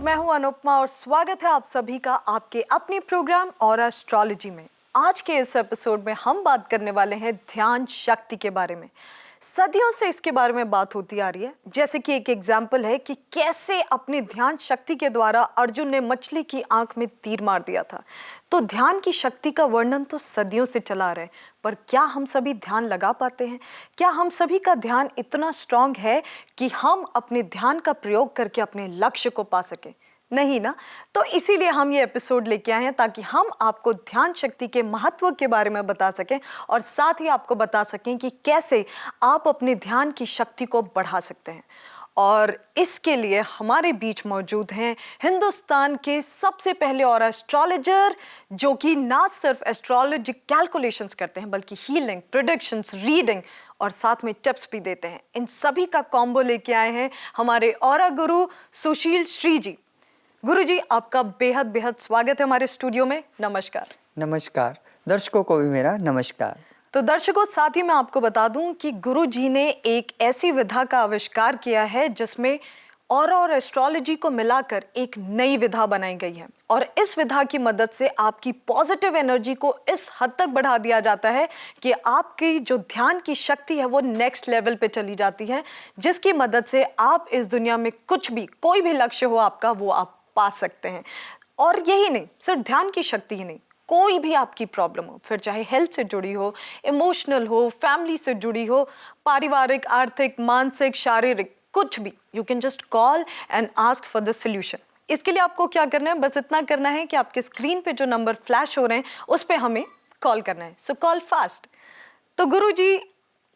मैं हूं अनुपमा और स्वागत है आप सभी का आपके अपने प्रोग्राम और एस्ट्रोलॉजी में। आज के इस एपिसोड में हम बात करने वाले हैं ध्यान शक्ति के बारे में। सदियों से इसके बारे में बात होती आ रही है। जैसे कि एक एग्जाम्पल है कि कैसे अपनी ध्यान शक्ति के द्वारा अर्जुन ने मछली की आंख में तीर मार दिया था। तो ध्यान की शक्ति का वर्णन तो सदियों से चला रहे, पर क्या हम सभी ध्यान लगा पाते हैं? क्या हम सभी का ध्यान इतना स्ट्रांग है कि हम अपने ध्यान का प्रयोग करके अपने लक्ष्य को पा सकें? नहीं ना। तो इसीलिए हम ये एपिसोड लेके आए हैं ताकि हम आपको ध्यान शक्ति के महत्व के बारे में बता सकें और साथ ही आपको बता सकें कि कैसे आप अपने ध्यान की शक्ति को बढ़ा सकते हैं। और इसके लिए हमारे बीच मौजूद हैं हिंदुस्तान के सबसे पहले और एस्ट्रोलॉजर, जो कि ना सिर्फ एस्ट्रोलॉजी कैलकुलेशंस करते हैं बल्कि हीलिंग, प्रेडिक्शंस, रीडिंग और साथ में टिप्स भी देते हैं। इन सभी का कॉम्बो लेके आए हैं हमारे ऑरा गुरु सुशील श्री जी। गुरुजी, आपका बेहद बेहद स्वागत है हमारे स्टूडियो में। नमस्कार। नमस्कार। दर्शकों को भी मेरा नमस्कार। तो दर्शकों, साथ ही मैं आपको बता दूं कि गुरुजी ने एक ऐसी विधा का आविष्कार किया है जिसमें ऑरा और एस्ट्रोलॉजी को मिलाकर एक नई विधा बनाई गई है। और इस विधा की मदद से आपकी पॉजिटिव एनर्जी को इस हद तक बढ़ा दिया जाता है कि आपकी जो ध्यान की शक्ति है वो नेक्स्ट लेवल पे चली जाती है, जिसकी मदद से आप इस दुनिया में कुछ भी, कोई भी लक्ष्य हो आपका, वो आप पा सकते हैं। और यही नहीं, सिर्फ ध्यान की शक्ति ही नहीं, कोई भी आपकी प्रॉब्लम हो, फिर चाहे हेल्थ से जुड़ी हो, इमोशनल हो, फैमिली से जुड़ी हो, पारिवारिक, आर्थिक, मानसिक, शारीरिक, कुछ भी, you can just call and ask for the solution. इसके लिए आपको क्या करना है? बस इतना करना है कि आपके स्क्रीन पे जो नंबर फ्लैश हो रहे हैं उस पे हमें कॉल करना है। सो कॉल फास्ट। तो गुरुजी,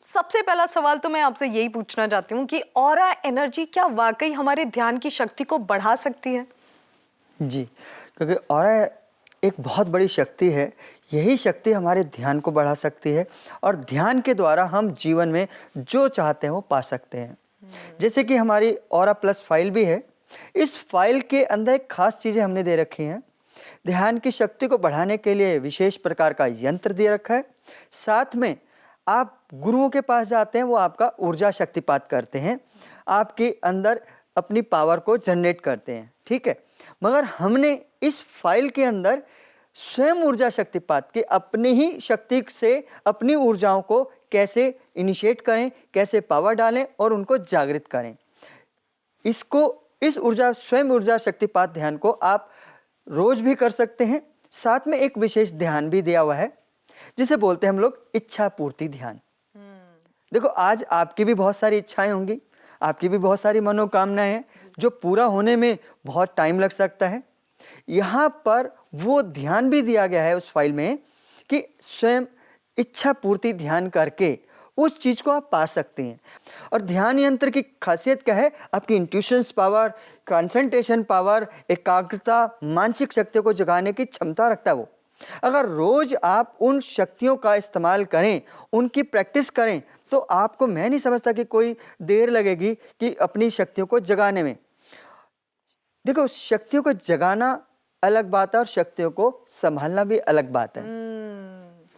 सबसे पहला सवाल तो मैं आपसे यही पूछना चाहती हूँ कि ऑरा एनर्जी क्या वाकई हमारे ध्यान की शक्ति को बढ़ा सकती है? जी, क्योंकि ऑरा एक बहुत बड़ी शक्ति है। यही शक्ति हमारे ध्यान को बढ़ा सकती है और ध्यान के द्वारा हम जीवन में जो चाहते हैं वो पा सकते हैं। जैसे कि हमारी ऑरा प्लस फाइल भी है। इस फाइल के अंदर एक खास चीज़ें हमने दे रखी हैं। ध्यान की शक्ति को बढ़ाने के लिए विशेष प्रकार का यंत्र दे रखा है। साथ में आप गुरुओं के पास जाते हैं, वो आपका ऊर्जा शक्तिपात करते हैं, आपके अंदर अपनी पावर को जनरेट करते हैं, ठीक है। मगर हमने इस फाइल के अंदर स्वयं ऊर्जा शक्तिपात के अपनी ही शक्ति से अपनी ऊर्जाओं को कैसे इनिशिएट करें, कैसे पावर डालें और उनको जागृत करें। इस स्वयं ऊर्जा शक्तिपात ध्यान को आप रोज भी कर सकते हैं। साथ में एक विशेष ध्यान भी दिया हुआ है जिसे बोलते हैं हम लोग इच्छा पूर्ति ध्यान। देखो, आज आपकी भी बहुत सारी इच्छाएं होंगी, आपकी भी बहुत सारी मनोकामनाएं हैं जो पूरा होने में बहुत टाइम लग सकता है। यहाँ पर वो ध्यान भी दिया गया है उस फाइल में कि स्वयं इच्छा पूर्ति ध्यान करके उस चीज को आप पा सकते हैं। और ध्यान यंत्र की खासियत क्या है? आपकी इंट्यूशंस पावर, कंसंट्रेशन पावर, एकाग्रता, मानसिक शक्तियों को जगाने की क्षमता रखता है वो। अगर रोज आप उन शक्तियों का इस्तेमाल करें, उनकी प्रैक्टिस करें, तो आपको, मैं नहीं समझता कि कोई देर लगेगी कि अपनी शक्तियों को जगाने में। देखो, शक्तियों को जगाना अलग बात है और शक्तियों को संभालना भी अलग बात है।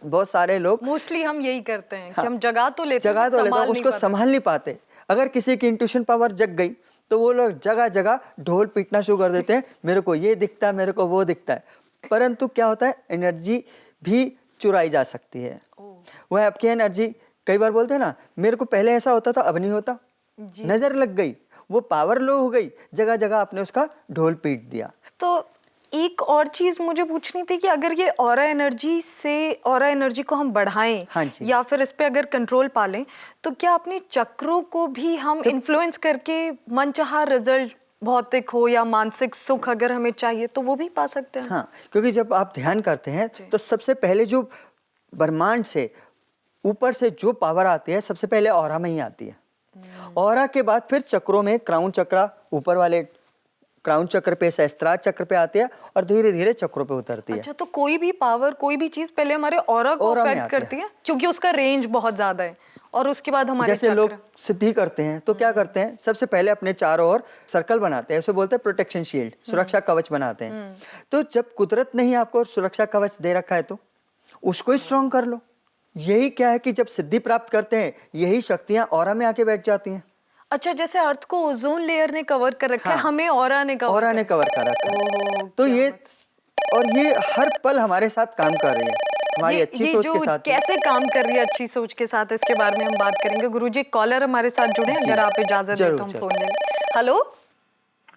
बहुत सारे लोग मोस्टली हम यही करते हैं कि हम जगा तो लेते हैं, उसको संभाल नहीं पाते। अगर किसी की इंट्यूशन पावर जग गई तो वो लोग जगह जगह ढोल पीटना शुरू कर देते हैं, मेरे को ये दिखता है, मेरे को वो दिखता है। परंतु क्या होता है, एनर्जी भी चुराई जा सकती है। वह आपकी एनर्जी, कई बार बोलते हैं ना, मेरे को पहले ऐसा होता था अब नहीं होता, नजर लग गई, वो पावर लो हो गई, जगह जगह आपने उसका ढोल पीट दिया। तो एक और चीज मुझे पूछनी थी कि अगर ये ऑरा एनर्जी को हम बढ़ाएं, हाँ, या फिर इस पे अगर कंट्रोल पा लें, तो क्या अपने चक्रों को भी हम इन्फ्लुएंस करके मनचाहा रिजल्ट, भौतिक हो या मानसिक सुख अगर हमें चाहिए, तो वो भी पा सकते हैं? हाँ, क्योंकि जब आप ध्यान करते हैं तो सबसे पहले जो ब्रह्मांड से ऊपर से जो पावर आती है सबसे पहले ऑरा में ही आती है। ऑरा के बाद फिर चक्रों में क्राउन चक्र, ऊपर वाले क्राउन चक्र पे, सहस्त्रार चक्र पे आती है और धीरे धीरे चक्रों पे उतरती है। अच्छा, तो कोई भी पावर, कोई भी चीज पहले हमारे ऑरा को अफेक्ट करती है क्योंकि उसका रेंज बहुत ज्यादा है, और उसके बाद हमारे जैसे लोग सिद्धि करते हैं तो क्या करते हैं, सबसे पहले अपने चारों ओर सर्कल बनाते हैं, उसे बोलते हैं प्रोटेक्शन शील्ड, सुरक्षा कवच बनाते हैं। तो जब कुदरत ने ही आपको सुरक्षा कवच दे रखा है तो उसको ही स्ट्रॉन्ग कर लो। यही क्या है कि जब सिद्धि प्राप्त करते हैं, यही शक्तियां ऑरा में आके बैठ जाती हैं। अच्छा, जैसे अर्थ को ओजोन लेयर ने कवर कर रखा है, हाँ, हमें ऑरा ने कवर ऑरा कर ने कवर कर रखा है। ओह, तो क्या ये बात और ये हर पल हमारे साथ काम कर रही है, हमारी अच्छी ये सोच जो के साथ ही। कैसे काम कर रही है अच्छी सोच के साथ, इसके बारे में हम बात करेंगे। गुरुजी, कॉलर हमारे साथ जुड़े हैं, जी, अगर आप इजाजत दें तो जरूर हम जरूर। फोन लेंगे। Hello,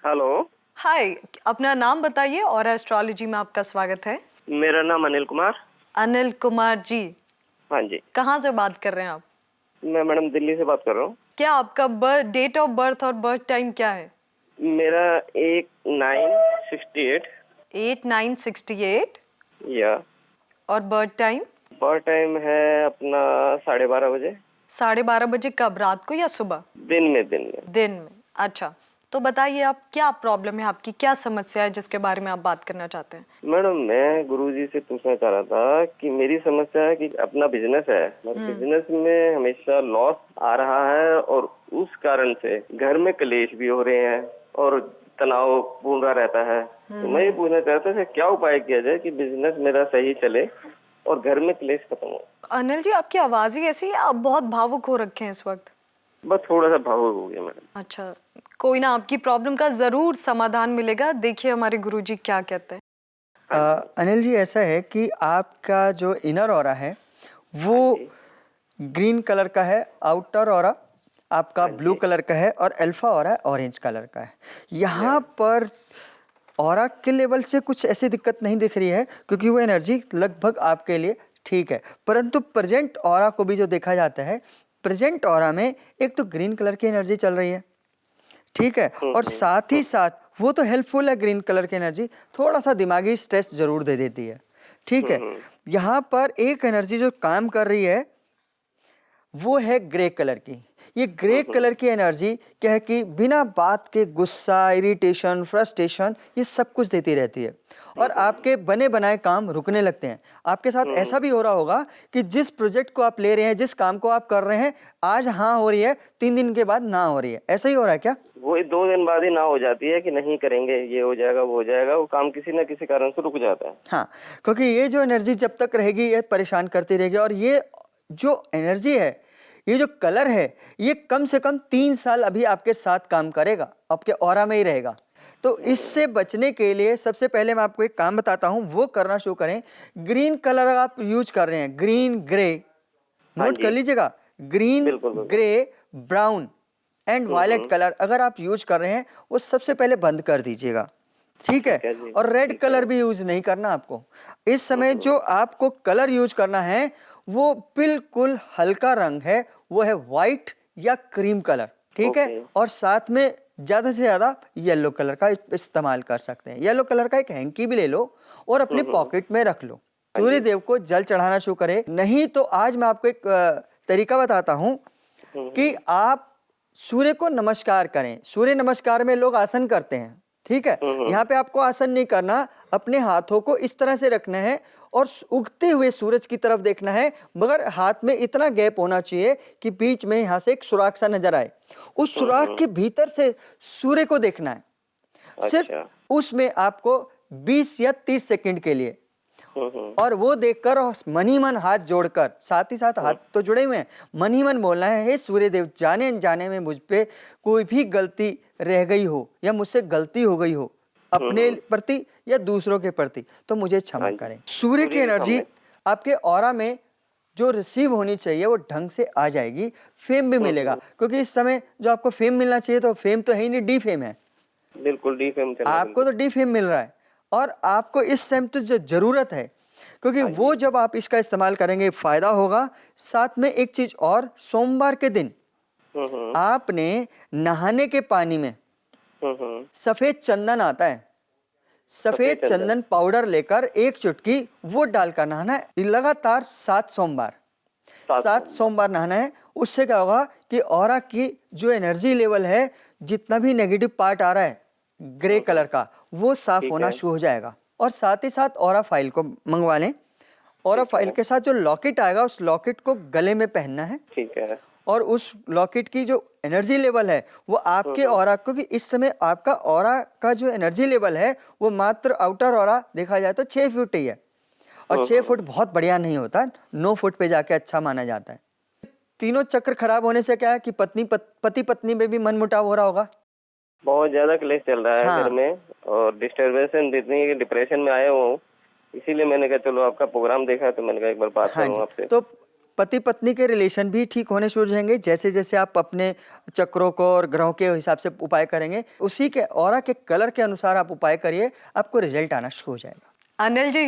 hello. हाय, अपना नाम बताइए और एस्ट्रोलॉजी में आपका स्वागत है। मेरा नाम अनिल कुमार। अनिल कुमार जी, हाँ जी। कहाँ से बात कर रहे हैं आप? मैं मैडम दिल्ली से बात कर रहा हूँ। क्या आपका डेट ऑफ बर्थ और बर्थ टाइम क्या है? मेरा 1968 8968 या और बर्थ टाइम? बर्थ टाइम है अपना 12:30 बजे। 12:30 कब, रात को या सुबह? दिन में। दिन में। अच्छा, तो बताइए आप, क्या प्रॉब्लम है आपकी, क्या समस्या है जिसके बारे में आप बात करना चाहते हैं? मैडम मैं गुरुजी से पूछना चाह रहा था कि मेरी समस्या है कि अपना बिजनेस है, बिजनेस में हमेशा लॉस आ रहा है और उस कारण से घर में क्लेश भी हो रहे हैं और तनाव पूर्ण रहता है। तो मैं ये पूछना चाहता था क्या उपाय किया जाए कि बिजनेस मेरा सही चले और घर में क्लेश खत्म हो। अनिल जी, आपकी आवाज ही ऐसी है, आप बहुत भावुक हो रखे हैं इस वक्त। बस थोड़ा सा भावुक हो गया मैडम। अच्छा, कोई ना, आपकी प्रॉब्लम का जरूर समाधान मिलेगा। देखिए हमारे गुरुजी क्या कहते हैं। अनिल जी, ऐसा है कि आपका जो इनर ऑरा है वो ग्रीन कलर का है, आउटर ऑरा आपका ब्लू कलर का है और अल्फा ऑरा ऑरेंज कलर का है। यहाँ पर ऑरा के लेवल से कुछ ऐसी दिक्कत नहीं दिख रही है क्योंकि वो एनर्जी लगभग आपके लिए ठीक है, परंतु प्रेजेंट ऑरा को भी जो देखा जाता है, प्रेजेंट ऑरा में एक तो ग्रीन कलर की एनर्जी चल रही है, ठीक है, और साथ ही साथ वो तो हेल्पफुल है ग्रीन कलर की एनर्जी, थोड़ा सा दिमागी स्ट्रेस जरूर दे देती है, ठीक है। यहाँ पर एक एनर्जी जो काम कर रही है वो है ग्रे कलर की। ये ग्रे कलर की एनर्जी क्या है कि बिना बात के गुस्सा, इरिटेशन, फ्रस्ट्रेशन ये सब कुछ देती रहती है और आपके बने बनाए काम रुकने लगते हैं। आपके साथ ऐसा भी हो रहा होगा कि जिस प्रोजेक्ट को आप ले रहे हैं, जिस काम को आप कर रहे हैं, आज हाँ हो रही है, 3 दिन के बाद ना हो रही है, ऐसा ही हो रहा है क्या? वो 2 दिन बाद ही ना हो जाती है कि नहीं करेंगे, ये हो जाएगा वो हो जाएगा, वो काम किसी न किसी कारण से रुक जाता है। हाँ, क्योंकि ये जो एनर्जी जब तक रहेगी ये परेशान करती रहेगी और ये जो एनर्जी है, ये जो कलर है, ये कम से कम 3 साल अभी आपके साथ काम करेगा, आपके ऑरा में ही रहेगा। तो इससे बचने के लिए सबसे पहले मैं आपको एक काम बताता हूँ, वो करना शुरू करें। ग्रीन कलर आप यूज कर रहे हैं, ग्रीन ग्रे, नोट कर लीजिएगा, green grey brown and violet colour अगर आप यूज कर रहे हैं वो सबसे पहले बंद कर दीजिएगा, ठीक है। और रेड कलर भी यूज नहीं करना आपको। इस समय जो आपको कलर यूज करना है वो बिल्कुल हल्का रंग है, वो है व्हाइट या क्रीम कलर, ठीक है। और साथ में ज्यादा से ज्यादा येलो कलर का इस्तेमाल कर सकते हैं। येलो कलर का एक हैंकी भी ले लो और अपने पॉकेट में रख लो। सूर्य देव को जल चढ़ाना शुरू करें। नहीं तो आज मैं आपको एक तरीका बताता हूं कि आप सूर्य को नमस्कार करें। सूर्य नमस्कार में लोग आसन करते हैं, ठीक है। यहाँ पे आपको आसन नहीं करना, अपने हाथों को इस तरह से रखना है और उगते हुए सूरज की तरफ देखना है, मगर हाथ में इतना गैप होना चाहिए कि बीच में यहाँ से एक सुराख सा नजर आए। उस सुराख के भीतर से सूर्य को देखना है। सिर्फ उसमें आपको 20 या 30 सेकंड के लिए, और वो देखकर मन ही मन हाथ जोड़कर, साथ ही साथ हाथ तो जुड़े हुए हैं, मन ही मन बोलना है, हे सूर्य देव, जाने अनजाने में मुझ पे कोई भी गलती रह गई हो या मुझसे गलती हो गई हो अपने प्रति या दूसरों के प्रति, तो मुझे क्षमा करें। सूर्य की एनर्जी आपके ऑरा में जो रिसीव होनी चाहिए वो ढंग से आ जाएगी, फेम भी मिलेगा, क्योंकि इस समय जो आपको फेम मिलना चाहिए तो फेम तो है ही नहीं, डी फेम है। बिल्कुल डी फेम आपको तो डी फेम मिल रहा है और आपको इस टाइम तो जो जरूरत है, क्योंकि वो जब आप इसका इस्तेमाल करेंगे फायदा होगा। साथ में एक चीज और, सोमवार के दिन आपने नहाने के पानी में सफेद चंदन आता है, सफेद चंदन पाउडर लेकर एक चुटकी वो डालकर नहाना है लगातार 7 सोमवार, 7 सोमवार नहाना है। उससे क्या होगा कि ऑरा की जो एनर्जी लेवल है, जितना भी नेगेटिव पार्ट आ रहा है ग्रे कलर का, वो साफ होना शुरू हो जाएगा। और साथ ही साथ ऑरा फाइल को मंगवा लें। ऑरा फाइल के साथ जो लॉकेट आएगा, उस लॉकेट को गले में पहनना है, ठीक है। और उस लॉकेट की जो एनर्जी लेवल है वो आपके ऑरा, क्योंकि इस समय आपका ऑरा का जो एनर्जी लेवल है वो मात्र आउटर ऑरा देखा जाए तो 6 फुट ही है, और 6 फुट बहुत बढ़िया नहीं होता, 9 फुट पे जाके अच्छा माना जाता है। तीनों चक्र खराब होने से क्या है कि पति पत्नी में भी मनमुटाव हो रहा होगा। बहुत ज्यादा क्लेश चल रहा है हाँ। घर में, और डिस्टर्बेंस इतनी कि डिप्रेशन में आया हुआ हूँ। इसीलिए मैंने कहा चलो आपका प्रोग्राम देखा तो मैंने कहा एक बार बात हाँ करूँ जी, आपसे। तो पति पत्नी के रिलेशन भी ठीक होने शुरू हो जाएंगे जैसे जैसे आप अपने चक्रों को और ग्रहों के हिसाब से उपाय करेंगे। उसी के ऑरा के कलर के अनुसार आप उपाय करिए, आपको रिजल्ट आना शुरू हो जाएगा। अनिल जी,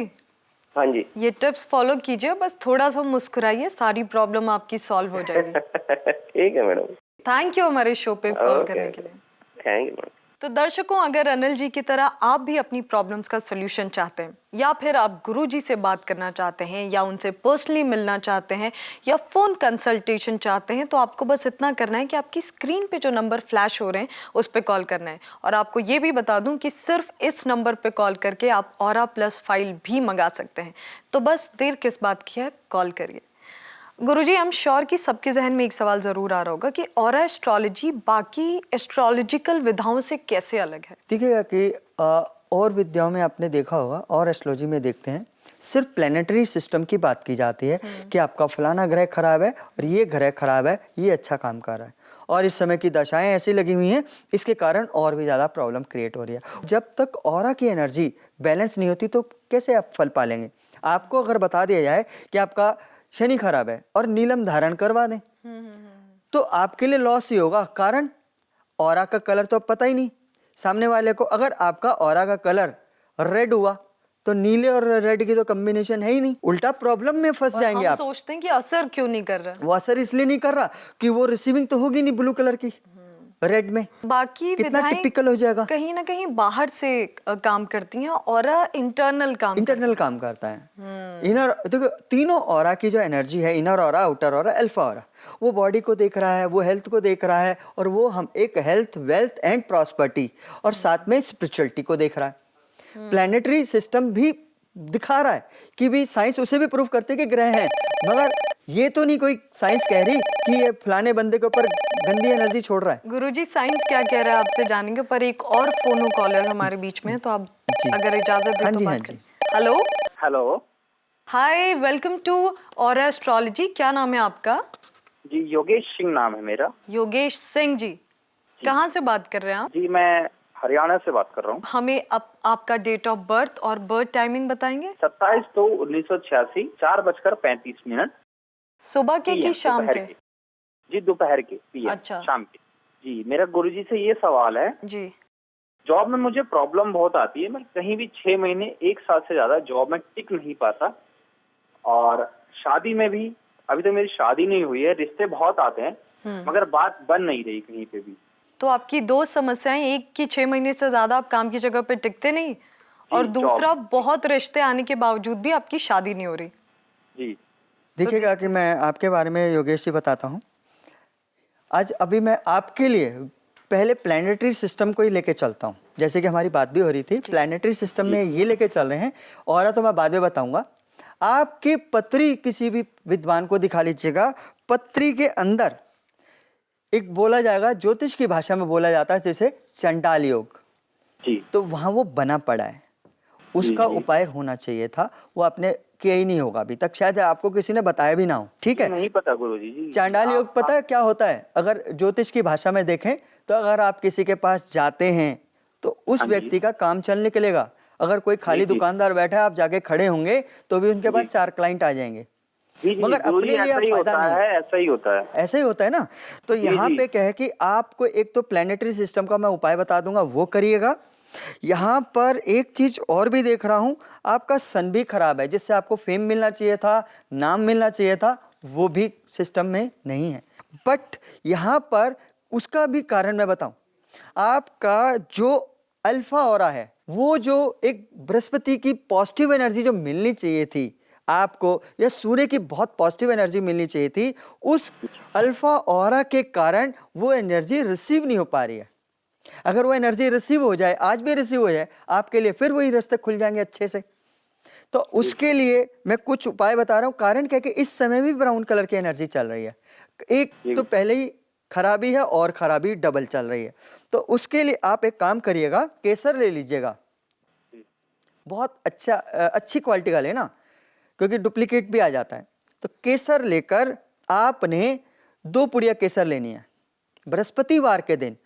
हाँ जी। ये टिप्स फॉलो कीजिए, बस थोड़ा सा मुस्कुराइए, सारी प्रॉब्लम आपकी सॉल्व हो जाएगी। ठीक है मैडम। थैंक यू हमारे शो पे कॉल ओके, करने के लिए। Thank you madam. तो दर्शकों, अगर अनिल जी की तरह आप भी अपनी प्रॉब्लम्स का सॉल्यूशन चाहते हैं, या फिर आप गुरुजी से बात करना चाहते हैं, या उनसे पर्सनली मिलना चाहते हैं, या फोन कंसल्टेशन चाहते हैं, तो आपको बस इतना करना है कि आपकी स्क्रीन पे जो नंबर फ्लैश हो रहे हैं उस पर कॉल करना है। और आपको ये भी बता दूं कि सिर्फ इस नंबर पे कॉल करके आप ऑरा प्लस फाइल भी मंगा सकते हैं। तो बस देर किस बात की है, कॉल करिए। गुरुजी, हम श्योर कि सबके जहन में एक सवाल जरूर आ रहा होगा कि ऑरा एस्ट्रोलॉजी बाकी एस्ट्रोलॉजिकल विधाओं से कैसे अलग है। देखिएगा कि और विद्याओं में आपने देखा होगा, और एस्ट्रोलॉजी में देखते हैं सिर्फ प्लेनेटरी सिस्टम की बात की जाती है कि आपका फलाना ग्रह खराब है और ये ग्रह खराब है, ये अच्छा काम कर रहा है, और इस समय की दशाएं ऐसी लगी हुई हैं, इसके कारण और भी ज़्यादा प्रॉब्लम क्रिएट हो रही है। जब तक ऑरा की एनर्जी बैलेंस नहीं होती तो कैसे आप फल पालेंगे। आपको अगर बता दिया जाए कि आपका शनि खराब है और नीलम धारण करवा दें तो आपके लिए लॉस ही होगा। कारण ऑरा का कलर तो पता ही नहीं सामने वाले को। अगर आपका ऑरा का कलर रेड हुआ तो नीले और रेड की तो कॉम्बिनेशन है ही नहीं, उल्टा प्रॉब्लम में फंस जाएंगे हम आप। सोचते हैं कि असर क्यों नहीं कर रहा। वो असर इसलिए नहीं कर रहा कि वो रिसीविंग तो होगी नहीं ब्लू कलर की रेड में। बाकी कितना विधाएं टिपिकल हो जाएगा। कहीं ना कहीं बाहर से काम करती हैं, ऑरा इंटरनल काम इंटरनल काम करता है। इनर, देखो तीनों ऑरा की जो एनर्जी है, inner aura, outer aura, alpha aura, वो बॉडी को देख रहा है, वो हेल्थ को देख रहा है, और वो हम एक हेल्थ, वेल्थ एंड प्रॉस्पर्टी और साथ में स्पिरिचुअलिटी को देख रहा है। प्लैनेटरी सिस्टम भी दिखा रहा है कि भी साइंस उसे भी प्रूव करते कि ग्रह हैं, मगर ये तो नहीं कोई साइंस कह रही कि ये फलाने बंदे के ऊपर गंदी एनर्जी छोड़ रहा है। गुरुजी, साइंस क्या कह रहा है आपसे जानेंगे, पर एक और फोनो कॉलर हमारे बीच में है, तो आप अगर इजाजत दें हाँ तो जी, हाँ बात जी। करें। Hello. Hello hi, welcome to Aura Astrology. क्या नाम है आपका? जी, योगेश सिंह नाम है मेरा। योगेश सिंह जी, कहाँ से बात कर रहे हैं आप? जी, मैं हरियाणा से बात कर रहा हूँ। हमें आपका डेट ऑफ बर्थ और बर्थ टाइमिंग बताएंगे? 27/2/1986, 4:35 सुबह के कि शाम दोपहर के? के। जी, दोपहर के PM, अच्छा। शाम के। जी, मेरा गुरुजी से ये सवाल है, जी। जॉब में मुझे प्रॉब्लम बहुत आती है। मैं कहीं भी 6 महीने 1 साल से ज्यादा जॉब में टिक नहीं पाता, और शादी में भी अभी तो मेरी शादी नहीं हुई है। रिश्ते बहुत आते हैं मगर बात बन नहीं रही कहीं पे भी। तो आपकी दो समस्याएं, एक कि 6 महीने से ज्यादा आप काम की जगह पे टिकते नहीं, और दूसरा बहुत रिश्ते आने के बावजूद भी आपकी शादी नहीं हो रही। जी, देखिएगा कि मैं आपके बारे में योगेश जी बताता हूँ। आज अभी मैं आपके लिए पहले प्लैनेटरी सिस्टम को ही लेके चलता हूँ, जैसे कि हमारी बात भी हो रही थी। प्लैनेटरी सिस्टम में ये लेके चल रहे हैं, और तो मैं बाद में बताऊंगा। आपकी पत्री किसी भी विद्वान को दिखा लीजिएगा, पत्री के अंदर एक बोला जाएगा, ज्योतिष की भाषा में बोला जाता है जैसे चंडाल योग, जी, तो वहाँ वो बना पड़ा है। उसका जी। उपाय होना चाहिए था, वो आपने किया ही नहीं होगा अभी तक, शायद आपको किसी ने बताया भी ना हो। ठीक है, नहीं पता गुरुजी। जी, चांडाल योग पता है क्या होता है? अगर ज्योतिष की भाषा में देखें तो अगर आप किसी के पास जाते हैं तो उस हाँ जी। व्यक्ति का काम चल निकलेगा। अगर कोई खाली जी। दुकानदार बैठा है, आप जाके खड़े होंगे तो भी उनके पास जी। 4 क्लाइंट आ जाएंगे। जी, जी, मगर गुरुजी, अपने लिए ऐसा ही फायदा होता नहीं है, ऐसा ही होता है। ऐसा ही होता है ना। तो यहाँ जी। पे क्या है कि आपको एक तो प्लैनेटरी सिस्टम का मैं उपाय बता दूंगा, वो करिएगा। यहाँ पर एक चीज और भी देख रहा हूँ, आपका सन भी खराब है, जिससे आपको फेम मिलना चाहिए था, नाम मिलना चाहिए था, वो भी सिस्टम में नहीं है। बट यहाँ पर उसका भी कारण मैं बताऊं, आपका जो अल्फा ऑरा है, वो जो एक बृहस्पति की पॉजिटिव एनर्जी जो मिलनी चाहिए थी आपको, या सूर्य की बहुत पॉजिटिव एनर्जी मिलनी चाहिए थी, उस अल्फा ऑरा के कारण वो एनर्जी रिसीव नहीं हो पा रही है। अगर वो एनर्जी रिसीव हो जाए, आज भी रिसीव हो जाए, आपके लिए फिर वही रास्ते खुल जाएंगे अच्छे से। तो उसके लिए मैं कुछ उपाय बता रहा हूँ। कारण क्या है कि इस समय भी ब्राउन कलर की एनर्जी चल रही है, एक तो पहले ही खराबी है और खराबी डबल चल रही है। तो उसके लिए आप एक काम करिएगा, केसर ले लीजिएगा, बहुत अच्छा अच्छी क्वालिटी का लेना, क्योंकि डुप्लीकेट भी आ जाता है। तो केसर लेकर आपने 2 पुड़िया केसर लेनी है। बृहस्पतिवार के दिन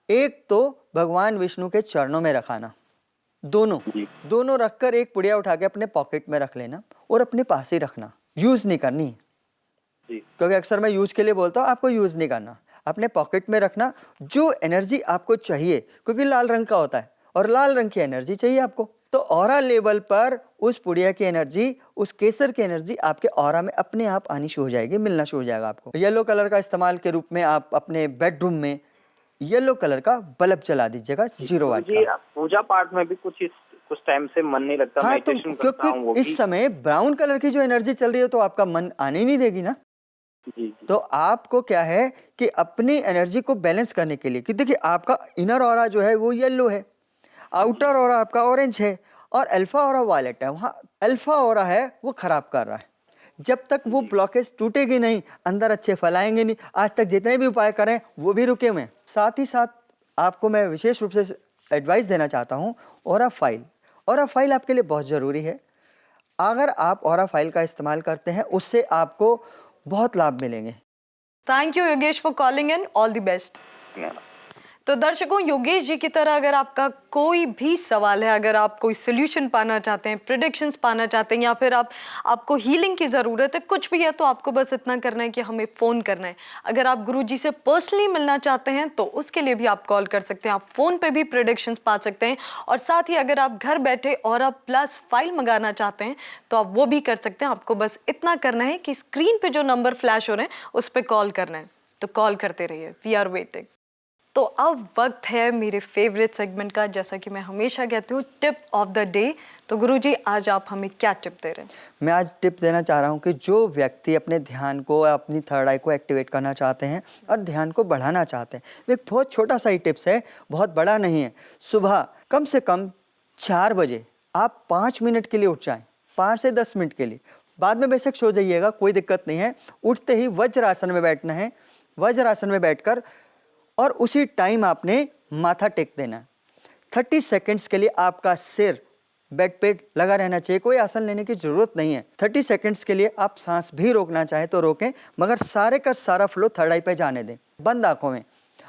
एक तो भगवान विष्णु के चरणों में रखाना, दोनों रखकर एक पुड़िया उठा के अपने पॉकेट में रख लेना और अपने पास ही रखना, यूज नहीं करनी है। क्योंकि अक्सर मैं यूज के लिए बोलता हूँ, आपको यूज नहीं करना, अपने पॉकेट में रखना। जो एनर्जी आपको चाहिए, क्योंकि लाल रंग का होता है और लाल रंग की एनर्जी चाहिए आपको, तो ऑरा लेवल पर उस पुड़िया की एनर्जी, उस केसर की एनर्जी आपके ऑरा में अपने आप आनी शुरू हो जाएगी, मिलना शुरू हो जाएगा आपको। येलो कलर का इस्तेमाल के रूप में आप अपने बेडरूम में येलो कलर का बल्ब जला दीजिएगा, 0 वाट का। पूजा पाठ में भी कुछ टाइम से मन नहीं लगता। हाँ, तो क्योंकि इस समय ब्राउन कलर की जो एनर्जी चल रही है तो आपका मन आने ही नहीं देगी ना। जी। तो आपको क्या है कि अपनी एनर्जी को बैलेंस करने के लिए, कि देखिए आपका इनर ऑरा जो है वो येलो है, आउटर ऑरा आपका ऑरेंज है और अल्फा ऑरा वायलेट है। वहाँ अल्फा ऑरा है वो खराब कर रहा है। जब तक वो ब्लॉकेज टूटेगी नहीं, अंदर अच्छे फल आएंगे नहीं। आज तक जितने भी उपाय करें वो भी रुके हुए हैं। साथ ही साथ आपको मैं विशेष रूप से एडवाइस देना चाहता हूँ, ऑरा फाइल आपके लिए बहुत ज़रूरी है। अगर आप ऑरा फाइल का इस्तेमाल करते हैं, उससे आपको बहुत लाभ मिलेंगे। Thank you Yogesh for calling in, all the best. तो दर्शकों, योगेश जी की तरह अगर आपका कोई भी सवाल है, अगर आप कोई सोल्यूशन पाना चाहते हैं, प्रेडिक्शंस पाना चाहते हैं, या फिर आपको हीलिंग की ज़रूरत है, कुछ भी है, तो आपको बस इतना करना है कि हमें फ़ोन करना है। अगर आप गुरुजी से पर्सनली मिलना चाहते हैं तो उसके लिए भी आप कॉल कर सकते हैं, आप फ़ोन पे भी प्रेडिक्शंस पा सकते हैं। और साथ ही अगर आप घर बैठे ऑरा प्लस फाइल मंगाना चाहते हैं तो आप वो भी कर सकते हैं। आपको बस इतना करना है कि स्क्रीन पर जो नंबर फ्लैश हो रहे हैं उस पर कॉल करना है, तो कॉल करते रहिए, वी आर वेटिंग। तो अब वक्त है मेरे फेवरेट सेगमेंट का, जैसा कि मैं हमेशा कहती हूँ, टिप ऑफ द डे। तो गुरुजी, आज आप हमें क्या टिप दे रहे हैं? मैं आज टिप देना चाह रहा हूँ कि जो व्यक्ति अपने ध्यान को, अपनी थर्ड आई को एक्टिवेट करना चाहते हैं और ध्यान को बढ़ाना चाहते हैं, वो एक बहुत छोटा सा ही टिप्स है, बहुत बड़ा नहीं है। सुबह कम से कम 4 बजे आप 5 मिनट के लिए उठ जाएँ, 5 से 10 मिनट के लिए। बाद में बेशक सो जाइएगा, कोई दिक्कत नहीं है। उठते ही वज्रासन में बैठना है। वज्रासन में बैठकर और उसी टाइम आपने माथा टेक देना है। 30 सेकंड्स के लिए आपका सिर बेड पे लगा रहना चाहिए, कोई आसन लेने की जरूरत नहीं है। 30 सेकंड्स के लिए आप सांस भी रोकना चाहे तो रोकें, मगर सारे का सारा फ्लो थर्ड आई पे जाने दें, बंद आंखों में।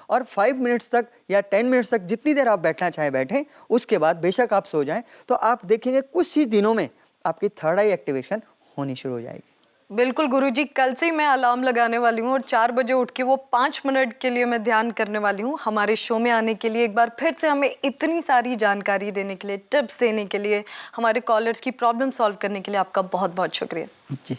और 5 मिनट्स तक या 10 मिनट्स तक जितनी देर आप बैठना चाहे बैठें। उसके बाद बेशक आप सो जाएं, तो आप देखेंगे कुछ ही दिनों में आपकी थर्ड आई एक्टिवेशन होनी शुरू हो जाएगी। बिल्कुल गुरुजी, कल से ही मैं अलार्म लगाने वाली हूँ और 4 बजे उठ के वो 5 मिनट के लिए मैं ध्यान करने वाली हूँ। हमारे शो में आने के लिए, एक बार फिर से हमें इतनी सारी जानकारी देने के लिए, टिप्स देने के लिए, हमारे कॉलर्स की प्रॉब्लम सॉल्व करने के लिए आपका बहुत बहुत शुक्रिया जी।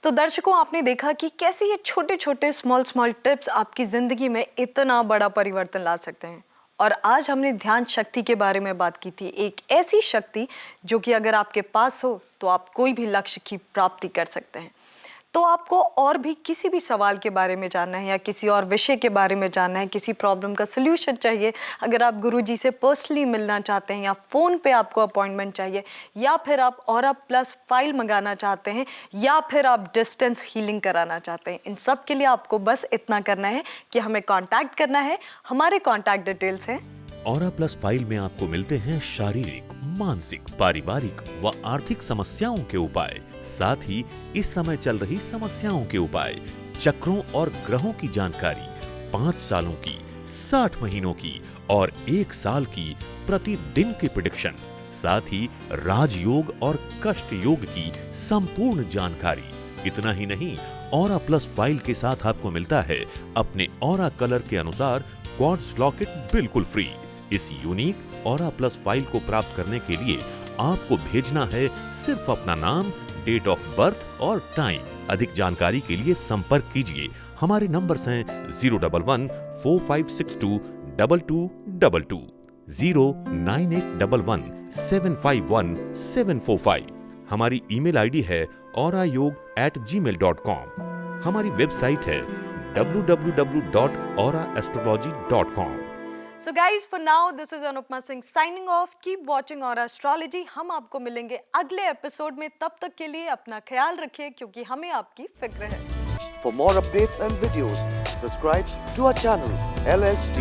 तो दर्शकों, आपने देखा कि कैसे ये छोटे छोटे स्मॉल टिप्स आपकी ज़िंदगी में इतना बड़ा परिवर्तन ला सकते हैं। और आज हमने ध्यान शक्ति के बारे में बात की थी, एक ऐसी शक्ति जो कि अगर आपके पास हो तो आप कोई भी लक्ष्य की प्राप्ति कर सकते हैं। तो आपको और भी किसी भी सवाल के बारे में जानना है या किसी और विषय के बारे में जानना है, किसी प्रॉब्लम का सल्यूशन चाहिए, अगर आप गुरुजी से पर्सनली मिलना चाहते हैं या फ़ोन पे आपको अपॉइंटमेंट चाहिए, या फिर आप ऑरा प्लस फाइल मंगाना चाहते हैं, या फिर आप डिस्टेंस हीलिंग कराना चाहते हैं, इन सब के लिए आपको बस इतना करना है कि हमें कॉन्टैक्ट करना है। हमारे कॉन्टैक्ट डिटेल्स हैं। ऑरा प्लस फाइल में आपको मिलते हैं शारीरिक, मानसिक, पारिवारिक व आर्थिक समस्याओं के उपाय, साथ ही इस समय चल रही समस्याओं के उपाय, चक्रों और ग्रहों की जानकारी, 5 सालों की, 60 महीनों की और 1 साल की प्रतिदिन की प्रेडिक्शन, साथ ही राजयोग और कष्ट योग की संपूर्ण जानकारी। इतना ही नहीं, ऑरा प्लस फाइल के साथ आपको मिलता है अपने ऑरा कलर के अनुसार क्वार्ट्ज लॉकेट बिल्कुल फ्री। इस यूनिक ऑरा प्लस फाइल को प्राप्त करने के लिए आपको भेजना है सिर्फ अपना नाम, डेट ऑफ बर्थ और टाइम। अधिक जानकारी के लिए संपर्क कीजिए। हमारे नंबर्स हैं 011-4562-2222, 09811-751-745। हमारी ईमेल आईडी है aurayog@gmail.com। हमारी वेबसाइट है www.auraastrology.com। So guys, for now this is Anupma Singh signing off. Keep watching Aura Astrology. हम आपको मिलेंगे अगले एपिसोड में। तब तक के लिए अपना ख्याल रखिए, क्योंकि हमें आपकी फिक्र है। For more updates and videos, subscribe to our channel LSD.